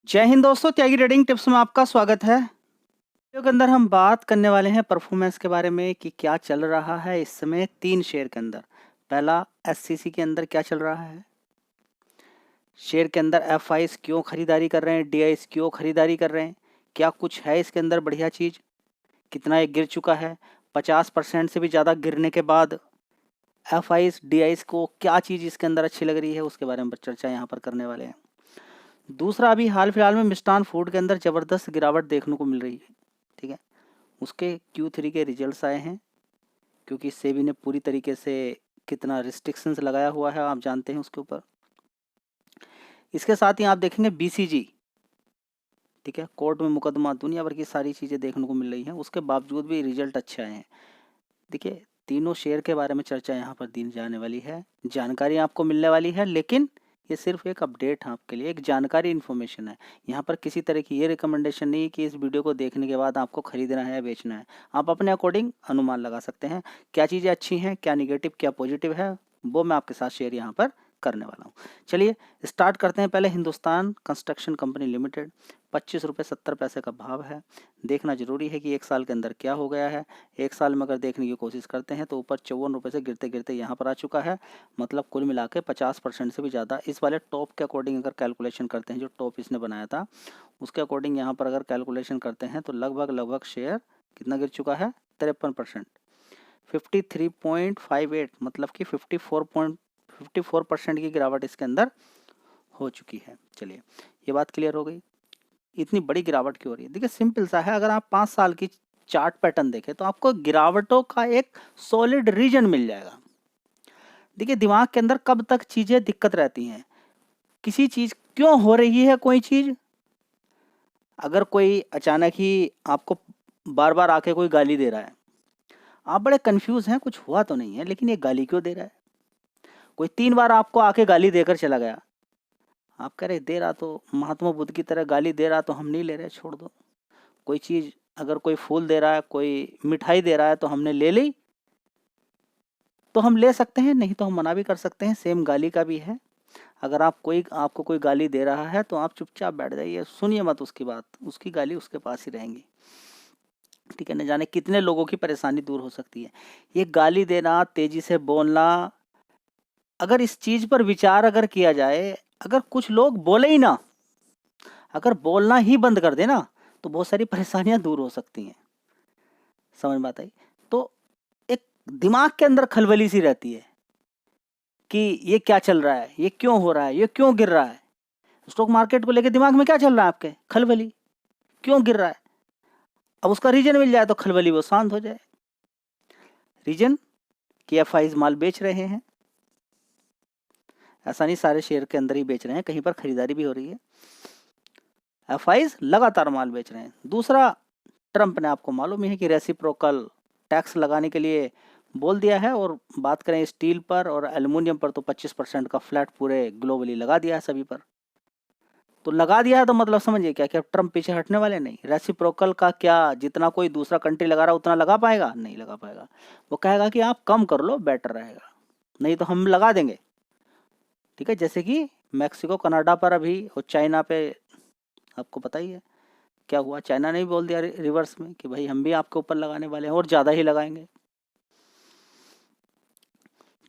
जय हिंद दोस्तों, त्यागी trading tips में आपका स्वागत है। वीडियो के अंदर हम बात करने वाले हैं परफॉर्मेंस के बारे में कि क्या चल रहा है इस समय 3 शेयर के अंदर। पहला, एससीसी के अंदर क्या चल रहा है, शेयर के अंदर एफआईस क्यों खरीदारी कर रहे हैं, डीआईस क्यों खरीदारी कर रहे हैं, क्या कुछ है इसके अंदर बढ़िया चीज़, कितना ये गिर चुका है, 50% से भी ज़्यादा गिरने के बाद एफआईस डीआईस को क्या चीज़ इसके अंदर अच्छी लग रही है, उसके बारे में चर्चा यहाँ पर करने वाले हैं। दूसरा, अभी हाल फिलहाल में मिष्ठान फूड के अंदर ज़बरदस्त गिरावट देखने को मिल रही है। ठीक है, उसके Q3 के रिजल्ट्स आए हैं, क्योंकि सेबी ने पूरी तरीके से कितना रिस्ट्रिक्शंस लगाया हुआ है आप जानते हैं उसके ऊपर। इसके साथ ही आप देखेंगे BCG, ठीक है, कोर्ट में मुकदमा, दुनिया भर की सारी चीज़ें देखने को मिल रही हैं, उसके बावजूद भी रिजल्ट अच्छे आए हैं। देखिए, तीनों शेयर के बारे में चर्चा यहाँ पर दी जाने वाली है, जानकारी आपको मिलने वाली है, लेकिन ये सिर्फ एक अपडेट है आपके लिए, एक जानकारी इन्फॉर्मेशन है। यहाँ पर किसी तरह की ये रिकमेंडेशन नहीं कि इस वीडियो को देखने के बाद आपको खरीदना है या बेचना है। आप अपने अकॉर्डिंग अनुमान लगा सकते हैं, क्या चीज़ें अच्छी हैं, क्या निगेटिव, क्या पॉजिटिव है, वो मैं आपके साथ शेयर यहाँ पर करने वाला हूँ। चलिए स्टार्ट करते हैं। पहले हिंदुस्तान कंस्ट्रक्शन कंपनी लिमिटेड, 25 रुपये 70 पैसे का भाव है। देखना जरूरी है कि एक साल के अंदर क्या हो गया है। एक साल में अगर देखने की कोशिश करते हैं तो ऊपर 54 रुपये से गिरते गिरते यहाँ पर आ चुका है, मतलब कुल मिला के 50% से भी ज़्यादा इस वाले टॉप के अकॉर्डिंग अगर कैलकुलेशन करते हैं, जो टॉप इसने बनाया था उसके अकॉर्डिंग यहाँ पर अगर कैलकुलेशन करते हैं तो लगभग शेयर कितना गिर चुका है, 53%, 53.58, मतलब कि 54% की गिरावट इसके अंदर हो चुकी है। चलिए ये बात क्लियर हो गई। इतनी बड़ी गिरावट क्यों हो रही है? देखिए सिंपल सा है, अगर आप 5 साल की चार्ट पैटर्न देखें तो आपको गिरावटों का एक सॉलिड रीजन मिल जाएगा। देखिए दिमाग के अंदर कब तक चीजें दिक्कत रहती हैं, किसी चीज क्यों हो रही है, कोई चीज अगर कोई अचानक ही आपको बार बार आके कोई गाली दे रहा है, आप बड़े कंफ्यूज हैं, कुछ हुआ तो नहीं है, लेकिन ये गाली क्यों दे रहा है। कोई 3 बार आपको आके गाली देकर चला गया, आप कह रहे दे रहा तो महात्मा बुद्ध की तरह गाली दे रहा तो हम नहीं ले रहे, छोड़ दो। कोई चीज़ अगर कोई फूल दे रहा है, कोई मिठाई दे रहा है तो हमने ले ली, तो हम ले सकते हैं, नहीं तो हम मना भी कर सकते हैं। सेम गाली का भी है, अगर आपको कोई गाली दे रहा है तो आप चुपचाप बैठ जाइए, सुनिए मत उसकी बात, उसकी गाली उसके पास ही रहेंगी। ठीक है, न जाने कितने लोगों की परेशानी दूर हो सकती है। ये गाली देना, तेजी से बोलना, अगर इस चीज़ पर विचार अगर किया जाए, अगर कुछ लोग बोले ही ना, अगर बोलना ही बंद कर देना तो बहुत सारी परेशानियां दूर हो सकती हैं। समझ में आता है? तो एक दिमाग के अंदर खलबली सी रहती है कि ये क्या चल रहा है, ये क्यों हो रहा है, ये क्यों गिर रहा है। स्टॉक मार्केट को लेकर दिमाग में क्या चल रहा है आपके, खलबली, क्यों गिर रहा है। अब उसका रीजन मिल जाए तो खलबली वो शांत हो जाए। रीजन कि एफआईज माल बेच रहे हैं, ऐसा नहीं सारे शेयर के अंदर ही बेच रहे हैं, कहीं पर खरीदारी भी हो रही है। एफआईज लगातार माल बेच रहे हैं। दूसरा, ट्रंप ने, आपको मालूम ही है कि रेसिप्रोकल टैक्स लगाने के लिए बोल दिया है, और बात करें स्टील पर और एल्युमिनियम पर तो 25% का फ्लैट पूरे ग्लोबली लगा दिया है सभी पर। तो लगा दिया है तो मतलब समझिए क्या क्या ट्रंप पीछे हटने वाले नहीं। रेसिप्रोकल का क्या, जितना कोई दूसरा कंट्री लगा रहा है उतना लगा पाएगा, नहीं लगा पाएगा। वो कहेगा कि आप कम कर लो, बेटर रहेगा, नहीं तो हम लगा देंगे। ठीक है, जैसे कि मैक्सिको कनाडा पर अभी और चाइना पे आपको पता ही है क्या हुआ। चाइना ने भी बोल दिया रिवर्स में कि भाई हम भी आपके ऊपर लगाने वाले हैं और ज़्यादा ही लगाएंगे।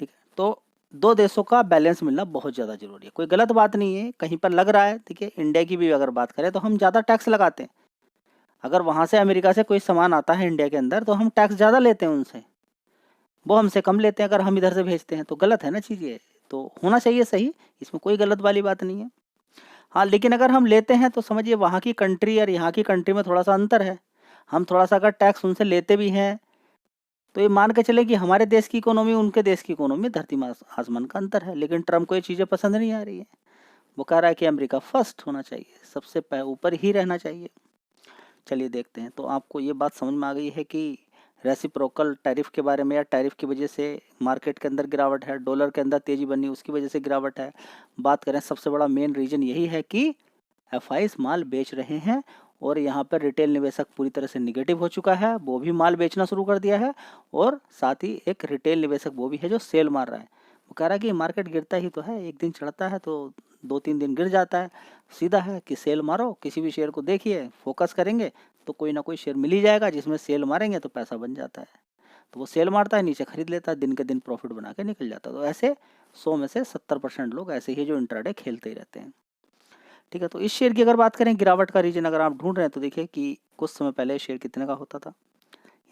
ठीक है, तो दो देशों का बैलेंस मिलना बहुत ज़्यादा जरूरी है, कोई गलत बात नहीं है। कहीं पर लग रहा है, देखिए इंडिया की भी अगर बात करें तो हम ज़्यादा टैक्स लगाते हैं। अगर वहाँ से अमेरिका से कोई सामान आता है इंडिया के अंदर तो हम टैक्स ज़्यादा लेते हैं उनसे, वो हमसे कम लेते हैं अगर हम इधर से भेजते हैं, तो गलत है ना चीज़ ये। तो होना चाहिए सही, इसमें कोई गलत वाली बात नहीं है। हाँ, लेकिन अगर हम लेते हैं तो समझिए वहाँ की कंट्री और यहाँ की कंट्री में थोड़ा सा अंतर है। हम थोड़ा सा अगर टैक्स उनसे लेते भी हैं तो ये मान के चले कि हमारे देश की इकोनॉमी उनके देश की इकोनॉमी धरती आसमान का अंतर है। लेकिन ट्रम्प को ये चीज़ें पसंद नहीं आ रही है। वो कह रहा है कि अमेरिका फर्स्ट होना चाहिए, सबसे ऊपर ही रहना चाहिए। चलिए देखते हैं। तो आपको ये बात समझ में आ गई है कि रेसिप्रोकल टैरिफ के बारे में, या टैरिफ की वजह से मार्केट के अंदर गिरावट है, डॉलर के अंदर तेजी बनी उसकी वजह से गिरावट है। बात करें सबसे बड़ा मेन रीजन यही है कि एफआईज माल बेच रहे हैं, और यहाँ पर रिटेल निवेशक पूरी तरह से निगेटिव हो चुका है, वो भी माल बेचना शुरू कर दिया है। और साथ ही एक रिटेल निवेशक वो भी है जो सेल मार रहा है। वो कह रहा है कि मार्केट गिरता ही तो है, एक दिन चढ़ता है तो 2-3 दिन गिर जाता है, सीधा है कि सेल मारो, किसी भी शेयर को देखिए, फोकस करेंगे तो कोई ना कोई शेयर मिल ही जाएगा जिसमें सेल मारेंगे तो पैसा बन जाता है। तो वो सेल मारता है, नीचे खरीद लेता है, दिन के दिन प्रॉफिट बना के निकल जाता है। तो ऐसे 100 में से 70% लोग ऐसे ही जो इंट्राडे खेलते ही रहते हैं। ठीक है, तो इस शेयर की अगर बात करें गिरावट का रीजन अगर आप ढूंढ रहे हैं तो देखिए कि कुछ समय पहले शेयर कितने का होता था।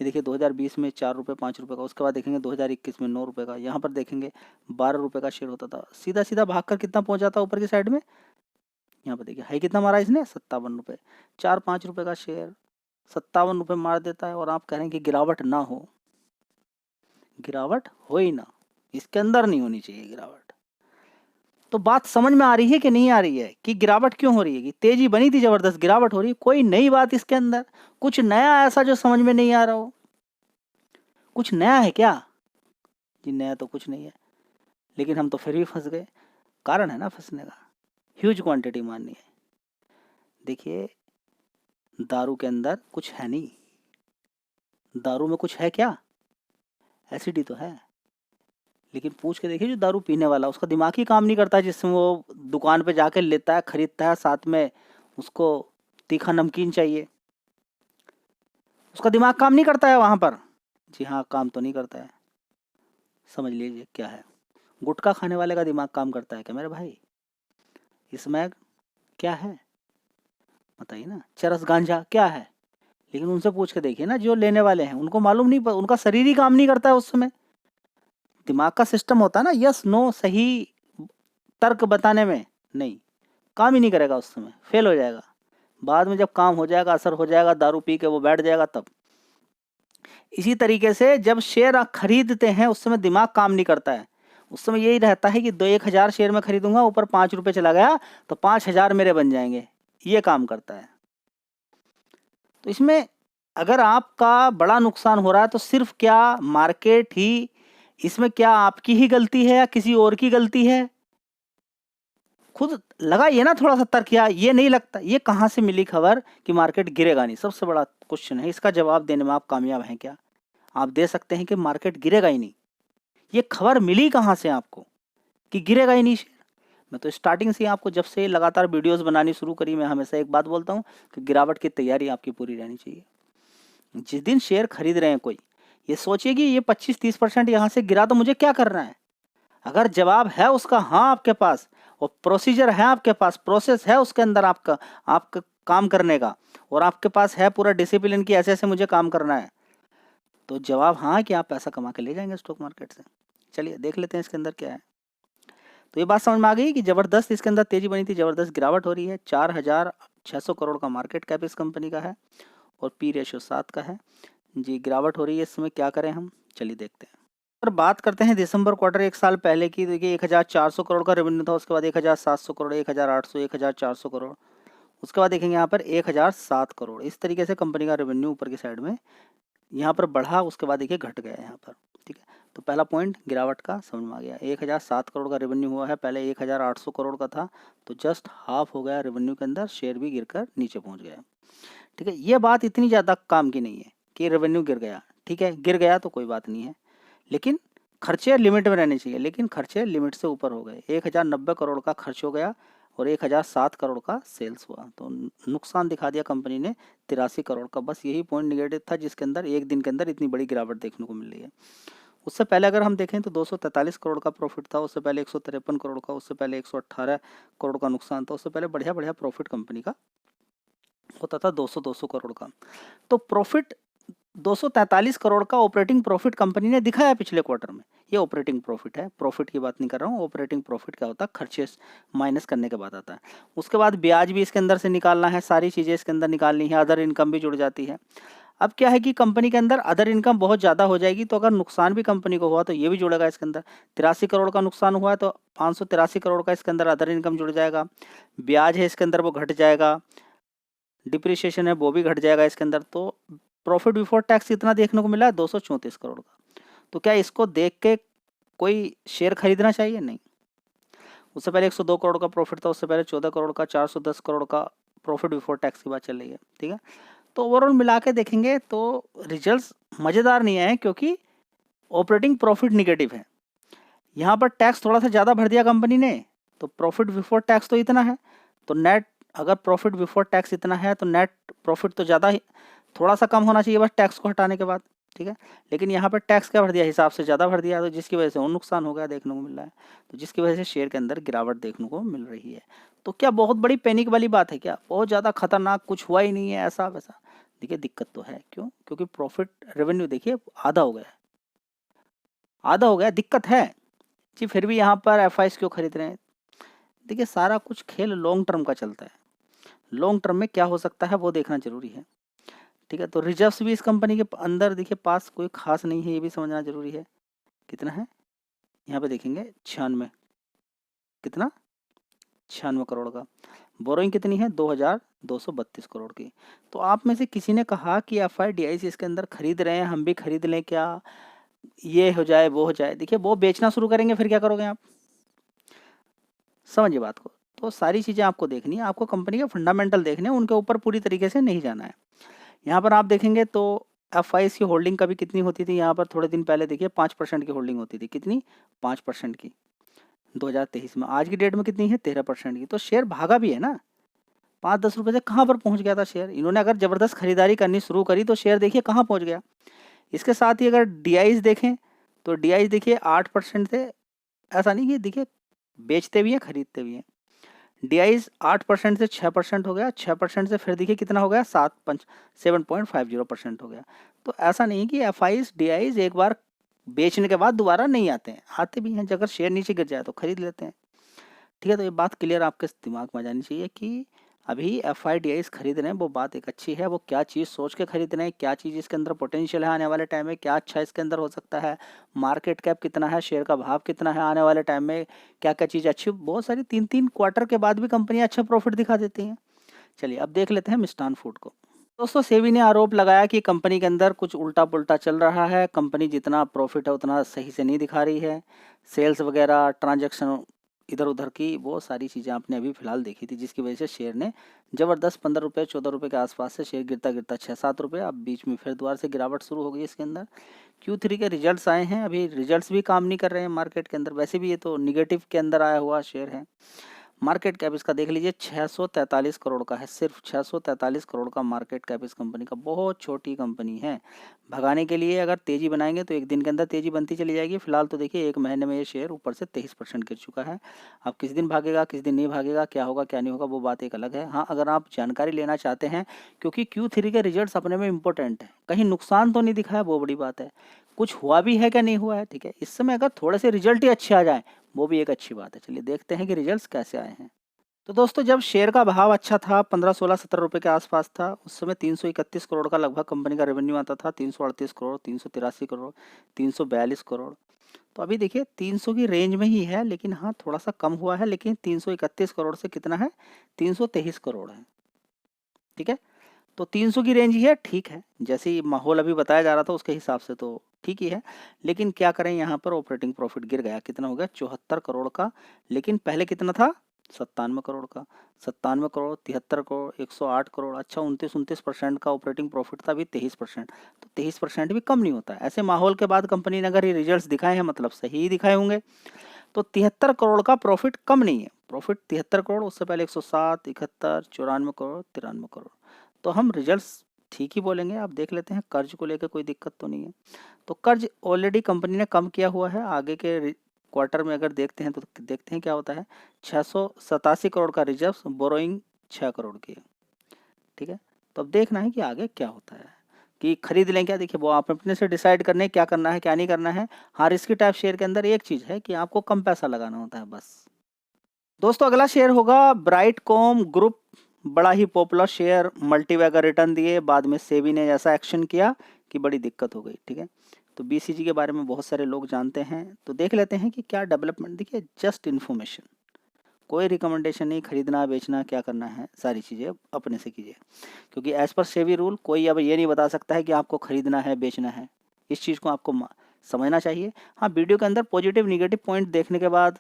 ये देखिए 2020 में 4 रुपये 5 रुपये का, उसके बाद देखेंगे 2021 में 9 रुपये का, यहाँ पर देखेंगे 12 रुपये का शेयर होता था। सीधा सीधा भागकर कितना पहुंच जाता ऊपर की साइड में, यहाँ पर देखिए हाई कितना मारा इसने, 57 रुपये। 4-5 रुपये का शेयर 57 रुपये मार देता है और आप कह रहे हैं कि गिरावट ना हो। गिरावट हो ही ना, इसके अंदर नहीं होनी चाहिए गिरावट। तो बात समझ में आ रही है कि नहीं आ रही है कि गिरावट क्यों हो रही है? कि तेजी बनी थी जबरदस्त, गिरावट हो रही है। कोई नई बात इसके अंदर, कुछ नया ऐसा जो समझ में नहीं आ रहा हो? कुछ नया है क्या? जी नया तो कुछ नहीं है, लेकिन हम तो फिर भी फंस गए। कारण है ना फंसने का, ह्यूज क्वांटिटी माननी है। देखिए दारू के अंदर कुछ है नहीं, दारू में कुछ है क्या? एसिड ही तो है। लेकिन पूछ के देखिए जो दारू पीने वाला, उसका दिमाग ही काम नहीं करता, जिसमें वो दुकान पे जाके लेता है, खरीदता है, साथ में उसको तीखा नमकीन चाहिए, उसका दिमाग काम नहीं करता है वहाँ पर। जी हाँ, काम तो नहीं करता है। समझ लीजिए क्या है। गुटखा खाने वाले का दिमाग काम करता है क्या मेरे भाई? इसमें क्या है बताइए ना। चरस गांजा क्या है? लेकिन उनसे पूछ के देखिए ना, जो लेने वाले हैं उनको मालूम नहीं, उनका शरीर ही काम नहीं करता है उस समय। दिमाग का सिस्टम होता है ना, यस नो सही तर्क बताने में, नहीं, काम ही नहीं करेगा उस समय, फेल हो जाएगा। बाद में जब काम हो जाएगा, असर हो जाएगा, दारू पी के वो बैठ जाएगा तब। इसी तरीके से जब शेयर आप खरीदते हैं उस समय दिमाग काम नहीं करता है। उस समय यही रहता है कि 1,000 शेयर में खरीदूंगा, ऊपर 5 रुपये चला गया तो 5,000 मेरे बन जाएंगे, ये काम करता है। तो इसमें अगर आपका बड़ा नुकसान हो रहा है तो सिर्फ क्या मार्केट ही, इसमें क्या आपकी ही गलती है या किसी और की गलती है? खुद लगाइए ना थोड़ा सा तर्क। ये नहीं लगता, ये कहाँ से मिली खबर कि मार्केट गिरेगा नहीं? सबसे बड़ा क्वेश्चन है, इसका जवाब देने में आप कामयाब हैं क्या? आप दे सकते हैं कि मार्केट गिरेगा ही नहीं, ये खबर मिली कहाँ से आपको कि गिरेगा ही नहीं शेयर? मैं तो स्टार्टिंग से आपको, जब से लगातार वीडियोस बनानी शुरू करी, मैं हमेशा एक बात बोलता हूँ कि गिरावट की तैयारी आपकी पूरी रहनी चाहिए। जिस दिन शेयर खरीद रहे हैं कोई, ये सोचिए कि ये 25-30% यहाँ से गिरा तो मुझे क्या करना है? अगर जवाब है उसका हाँ आपके पास, और प्रोसीजर है आपके पास, प्रोसेस है उसके अंदर आपका काम करने का, और आपके पास है पूरा डिसिप्लिन कि ऐसे ऐसे मुझे काम करना है, तो जवाब हाँ कि आप पैसा कमा के ले जाएंगे स्टॉक मार्केट से। चलिए देख लेते हैं इसके अंदर क्या है। तो ये बात समझ में आ गई कि जबरदस्त इसके अंदर तेजी बनी थी, जबरदस्त गिरावट हो रही है। 4,600 करोड़ का मार्केट कैप इस कंपनी का है और पी रेशियो 7 का है। जी गिरावट हो रही है इस समय, क्या करें हम, चलिए देखते हैं। और बात करते हैं दिसंबर क्वार्टर एक साल पहले की। देखिए 1,400 करोड़ का रेवेन्यू था, उसके बाद 1,700 करोड़, 1,800, 1,400 करोड़, उसके बाद देखेंगे यहाँ पर 1,007 करोड़। इस तरीके से कंपनी का रेवेन्यू ऊपर की साइड में यहाँ पर बढ़ा, उसके बाद देखिए घट गया यहाँ पर। ठीक है, तो पहला पॉइंट गिरावट का समझ में आ गया। 1,007 करोड़ का रेवेन्यू हुआ है, पहले 1,800 करोड़ का था, तो जस्ट हाफ हो गया रेवेन्यू के अंदर, शेयर भी गिरकर नीचे पहुँच गया। ठीक है, ये बात इतनी ज़्यादा काम की नहीं है कि रेवेन्यू गिर गया। ठीक है, गिर गया तो कोई बात नहीं है, लेकिन खर्चे लिमिट में रहने चाहिए। लेकिन खर्चे लिमिट से ऊपर हो गए, 1,090 करोड़ का खर्च हो गया और 1,007 करोड़ का सेल्स हुआ, तो नुकसान दिखा दिया कंपनी ने 83 करोड़ का। बस यही पॉइंट निगेटिव था जिसके अंदर एक दिन के अंदर इतनी बड़ी गिरावट देखने को मिल रही है। उससे पहले अगर हम देखें तो 243 करोड़ का प्रॉफिट था, उससे पहले 153 करोड़ का, उससे पहले 118 करोड़ का नुकसान था, उससे पहले बढ़िया बढ़िया प्रॉफिट कंपनी का होता था 200 करोड़ का। तो प्रॉफिट 243 करोड़ का ऑपरेटिंग प्रॉफिट कंपनी ने दिखाया पिछले क्वार्टर में। ये ऑपरेटिंग प्रॉफिट है, प्रॉफिट की बात नहीं कर रहा हूँ। ऑपरेटिंग प्रॉफिट क्या होता है, खर्चे माइनस करने के बाद आता है। उसके बाद ब्याज भी इसके अंदर से निकालना है, सारी चीज़ें इसके अंदर निकालनी है, अदर इनकम भी जुड़ जाती है। अब क्या है कि कंपनी के अंदर अदर इनकम बहुत ज़्यादा हो जाएगी, तो अगर नुकसान भी कंपनी को हुआ तो ये भी जुड़ेगा इसके अंदर। 83 करोड़ का नुकसान हुआ है तो 583 करोड़ का इसके अंदर अदर इनकम जुड़ जाएगा। ब्याज है इसके अंदर वो घट जाएगा, डिप्रिसिएशन है वो भी घट जाएगा इसके अंदर। तो प्रॉफिट बिफोर टैक्स कितना देखने को मिला है, 234 करोड़ का। तो क्या इसको देख के कोई शेयर खरीदना चाहिए? नहीं। उससे पहले 102 करोड़ का प्रॉफिट था, उससे पहले 14 करोड़ का, 410 करोड़ का प्रॉफिट बिफोर टैक्स की बात चल रही है। ठीक है, तो ओवरऑल मिला के देखेंगे तो रिजल्ट्स मज़ेदार नहीं आए, क्योंकि ऑपरेटिंग प्रॉफिट निगेटिव है। यहाँ पर टैक्स थोड़ा सा ज़्यादा भर दिया कंपनी ने, तो प्रॉफिट बिफोर टैक्स तो इतना है, तो नेट अगर प्रॉफिट बिफोर टैक्स इतना है तो नेट प्रॉफिट तो ज़्यादा ही, थोड़ा सा कम होना चाहिए बस टैक्स को हटाने के बाद, ठीक है। लेकिन यहाँ पर टैक्स क्या भर दिया, हिसाब से ज़्यादा भर दिया, तो जिसकी वजह से वो नुकसान हो गया देखने को मिल रहा है, तो जिसकी वजह से शेयर के अंदर गिरावट देखने को मिल रही है। तो क्या बहुत बड़ी पैनिक वाली बात है क्या, बहुत ज़्यादा खतरनाक कुछ हुआ ही नहीं है ऐसा वैसा? देखिए दिक्कत तो है, क्यों? क्योंकि प्रॉफिट रेवेन्यू देखिए आधा हो गया, आधा हो गया, दिक्कत है जी। फिर भी यहाँ पर एफ क्यों खरीद रहे हैं? देखिए सारा कुछ खेल लॉन्ग टर्म का चलता है, लॉन्ग टर्म में क्या हो सकता है वो देखना जरूरी है, ठीक है। तो रिजर्व्स भी इस कंपनी के अंदर देखिए पास कोई खास नहीं है, ये भी समझना जरूरी है। कितना है यहाँ पे देखेंगे 96, कितना 96 करोड़ का। बोरोइंग कितनी है 2232 करोड़ की। तो आप में से किसी ने कहा कि एफ आई डी आई सी इसके अंदर खरीद रहे हैं, हम भी खरीद लें क्या, ये हो जाए वो हो जाए। देखिए वो बेचना शुरू करेंगे फिर क्या करोगे आप, समझिए बात को। तो सारी चीज़ें आपको देखनी है, आपको कंपनी के फंडामेंटल देखने हैं, उनके ऊपर पूरी तरीके से नहीं जाना है। यहाँ पर आप देखेंगे तो एफ आई की होल्डिंग कभी कितनी होती थी, यहाँ पर थोड़े दिन पहले देखिए 5% की होल्डिंग होती थी, कितनी 5% की 2023 में। आज की डेट में कितनी है 13% की। तो शेयर भागा भी है ना, 5-10 रुपये से कहाँ पर पहुँच गया था शेयर। इन्होंने अगर ज़बरदस्त खरीदारी करनी शुरू करी तो शेयर देखिए कहाँ पहुँच गया। इसके साथ ही अगर डी देखें तो डी देखिए 8% थे, ऐसा नहीं कि देखिए बेचते भी हैं खरीदते भी हैं। डी 8% से 6% हो गया, 6% से फिर देखिए कितना हो गया 7.50% हो गया। तो ऐसा नहीं कि एफ आई डी एक बार बेचने के बाद दोबारा नहीं आते हैं, आते भी हैं, अगर शेयर नीचे गिर जाए तो खरीद लेते हैं, ठीक है। तो ये बात क्लियर आपके दिमाग में आ जानी चाहिए कि अभी एफ आई डी खरीद रहे हैं वो बात एक अच्छी है, वो क्या चीज़ सोच के खरीद रहे हैं, क्या चीज़ इसके अंदर पोटेंशियल है आने वाले टाइम में, क्या अच्छा इसके अंदर हो सकता है, मार्केट कैप कितना है, शेयर का भाव कितना है आने वाले टाइम में, क्या क्या चीज़ अच्छी। बहुत सारी 3-3 क्वार्टर के बाद भी कंपनियां अच्छा प्रॉफिट दिखा देती हैं। चलिए अब देख लेते हैं मिष्ठान फूड को। दोस्तों सेबी ने आरोप लगाया कि कंपनी के अंदर कुछ उल्टा पुल्टा चल रहा है, कंपनी जितना प्रॉफिट है उतना सही से नहीं दिखा रही है, सेल्स वगैरह ट्रांजैक्शन इधर उधर की बहुत सारी चीज़ें आपने अभी फिलहाल देखी थी, जिसकी वजह से शेयर ने ज़बरदस्त 15 रुपये 14 रुपये के आसपास से शेयर गिरता गिरता 6-7 रुपये, अब बीच में फिर दोबारा से गिरावट शुरू हो गई इसके अंदर। Q3 के रिजल्ट्स आए हैं, अभी रिजल्ट्स भी काम नहीं कर रहे हैं मार्केट के अंदर, वैसे भी ये तो निगेटिव के अंदर आया हुआ शेयर है। मार्केट कैप इसका देख लीजिए 643 करोड़ का है, सिर्फ 643 करोड़ का मार्केट कैप इस कंपनी का, बहुत छोटी कंपनी है। भगाने के लिए अगर तेजी बनाएंगे तो एक दिन के अंदर तेजी बनती चली जाएगी, फिलहाल तो देखिए एक महीने में ये शेयर ऊपर से 23% गिर चुका है। अब किस दिन भागेगा किस दिन नहीं भागेगा, क्या होगा क्या नहीं होगा वो बात एक अलग है। हाँ अगर आप जानकारी लेना चाहते हैं, क्योंकि Q3 के रिजल्ट्स अपने में इंपॉर्टेंट है, कहीं नुकसान तो नहीं दिखा है वो बड़ी बात है, कुछ हुआ भी है क्या नहीं हुआ है, ठीक है। इस समय अगर थोड़े से रिजल्ट ही अच्छे आ जाए वो भी एक अच्छी बात है। चलिए देखते हैं कि रिजल्ट्स कैसे आए हैं। तो दोस्तों जब शेयर का भाव अच्छा था 15, 16, 17 रुपये के आसपास था, उस समय 331 करोड़ का लगभग कंपनी का रेवेन्यू आता था, 338 करोड़, 383 करोड़, 342 करोड़। तो अभी देखिए 300 की रेंज में ही है, लेकिन हाँ थोड़ा सा कम हुआ है, लेकिन 331 करोड़ से कितना है 323 करोड़ है, ठीक है। तो 300 की रेंज ही है, ठीक है, जैसे ही माहौल अभी बताया जा रहा था उसके हिसाब से तो ठीक ही है। लेकिन क्या करें, यहाँ पर ऑपरेटिंग प्रॉफिट गिर गया, कितना हो गया 74 करोड़ का, लेकिन पहले कितना था 97 करोड़ का, 97 करोड़, 73 करोड़, 108 करोड़, अच्छा 29% का ऑपरेटिंग प्रॉफिट था, अभी 23%। तो 23% भी कम नहीं होता है। ऐसे माहौल के बाद कंपनी ने अगर ये रिजल्ट्स दिखाए हैं मतलब सही ही दिखाए होंगे। तो 73 करोड़ का प्रॉफिट कम नहीं है, प्रॉफिट 73 करोड़, उससे पहले 107, 71, 94 करोड़, 93 करोड़। तो हम रिजल्ट्स ठीक ही बोलेंगे। आप देख लेते हैं कर्ज को लेकर कोई दिक्कत तो नहीं है। तो कर्ज ऑलरेडी कंपनी ने कम किया हुआ है, आगे के क्वार्टर में अगर देखते हैं तो देखते हैं क्या होता है। 687 करोड़ का रिजर्व, बोरोइंग 6 करोड़ की है, ठीक है। तो अब देखना है कि आगे क्या होता है, कि खरीद लें क्या, देखिए वो आप अपने से डिसाइड करने क्या करना है क्या नहीं करना है। हाँ रिस्की टाइप शेयर के अंदर एक चीज़ है कि आपको कम पैसा लगाना होता है बस। दोस्तों अगला शेयर होगा ब्राइटकॉम ग्रुप, बड़ा ही पॉपुलर शेयर, मल्टीबैग का रिटर्न दिए, बाद में सेबी ने ऐसा एक्शन किया कि बड़ी दिक्कत हो गई, ठीक है। तो बीसीजी के बारे में बहुत सारे लोग जानते हैं, तो देख लेते हैं कि क्या डेवलपमेंट। देखिए जस्ट इन्फॉर्मेशन, कोई रिकमेंडेशन नहीं, खरीदना बेचना क्या करना है सारी चीज़ें अपने से कीजिए, क्योंकि एज पर सेबी रूल कोई अब ये नहीं बता सकता है कि आपको खरीदना है बेचना है। इस चीज़ को आपको समझना चाहिए। हाँ वीडियो के अंदर पॉजिटिव निगेटिव पॉइंट देखने के बाद,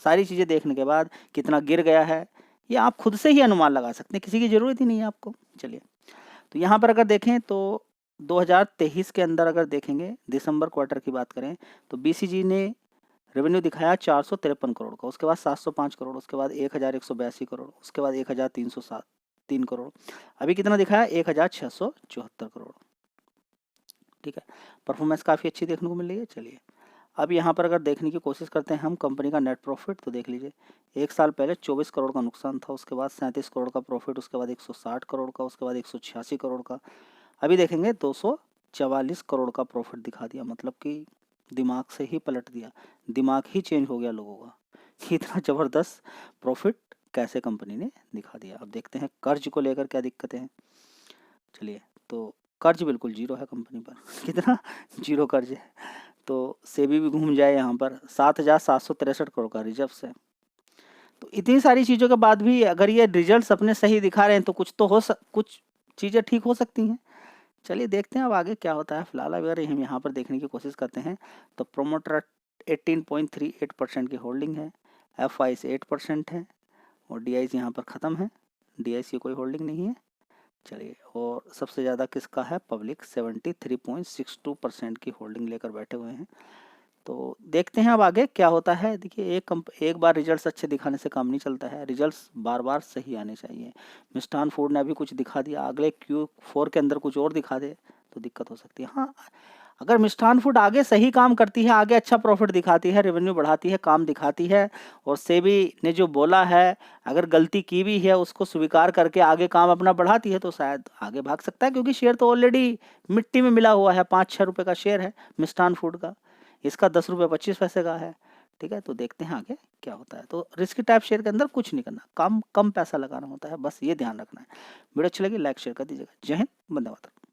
सारी चीज़ें देखने के बाद कितना गिर गया है ये आप खुद से ही अनुमान लगा सकते हैं, किसी की ज़रूरत ही नहीं है आपको। चलिए तो यहाँ पर अगर देखें तो 2023 के अंदर अगर देखेंगे दिसंबर क्वार्टर की बात करें तो बीसीजी ने रेवेन्यू दिखाया 453 करोड़ का, उसके बाद 705 करोड़, उसके बाद 1182 करोड़, उसके बाद 1303 करोड़, अभी कितना दिखाया 1674 करोड़। ठीक है, परफॉर्मेंस काफ़ी अच्छी देखने को मिल रही है। चलिए अब यहाँ पर अगर देखने की कोशिश करते हैं हम कंपनी का नेट प्रॉफिट, तो देख लीजिए एक साल पहले 24 करोड़ का नुकसान था, उसके बाद 37 करोड़ का प्रॉफिट, उसके बाद 160 करोड़ का, उसके बाद 186 करोड़ का, अभी देखेंगे 244 करोड़ का प्रॉफिट दिखा दिया। मतलब कि दिमाग से ही पलट दिया, दिमाग ही चेंज हो गया लोगों का कि इतना ज़बरदस्त प्रॉफिट कैसे कंपनी ने दिखा दिया। अब देखते हैं कर्ज को लेकर क्या दिक्कतें हैं। चलिए, तो कर्ज बिल्कुल जीरो है कंपनी पर कितना जीरो कर्ज है। तो सेबी भी घूम जाए यहाँ पर 7,763 करोड़ का रिजर्व है। तो इतनी सारी चीज़ों के बाद भी अगर ये रिजल्ट्स अपने सही दिखा रहे हैं तो कुछ तो कुछ चीज़ें ठीक हो सकती हैं। चलिए देखते हैं अब आगे क्या होता है। फिलहाल अगर हम यहाँ पर देखने की कोशिश करते हैं तो प्रोमोटर 18.38% की होल्डिंग है, FI से 8% है और DIC यहाँ पर ख़त्म है, DIC की कोई होल्डिंग नहीं है। चलिए, और सबसे ज़्यादा किसका है, पब्लिक 73.62% की होल्डिंग लेकर बैठे हुए हैं। तो देखते हैं अब आगे क्या होता है। देखिए एक बार रिजल्ट्स अच्छे दिखाने से काम नहीं चलता है, रिजल्ट्स बार बार सही आने चाहिए। मिष्ठान फूड ने अभी कुछ दिखा दिया, अगले Q4 के अंदर कुछ और दिखा दे तो दिक्कत हो सकती है। हाँ, अगर मिष्ठान फूड आगे सही काम करती है, आगे अच्छा प्रॉफिट दिखाती है, रेवेन्यू बढ़ाती है, काम दिखाती है और सेबी ने जो बोला है अगर गलती की भी है उसको स्वीकार करके आगे काम अपना बढ़ाती है तो शायद आगे भाग सकता है, क्योंकि शेयर तो ऑलरेडी मिट्टी में मिला हुआ है। 5-6 रुपये का शेयर है मिष्ठान फूड का, इसका 10 रुपये 25 पैसे का है। ठीक है, तो देखते हैं आगे क्या होता है। तो रिस्क टाइप शेयर के अंदर कुछ नहीं करना, कम पैसा लगाना होता है, बस ये ध्यान रखना है। वीडियो अच्छी लगी लाइक शेयर कर दीजिएगा। जय हिंद, वंदे मातरम।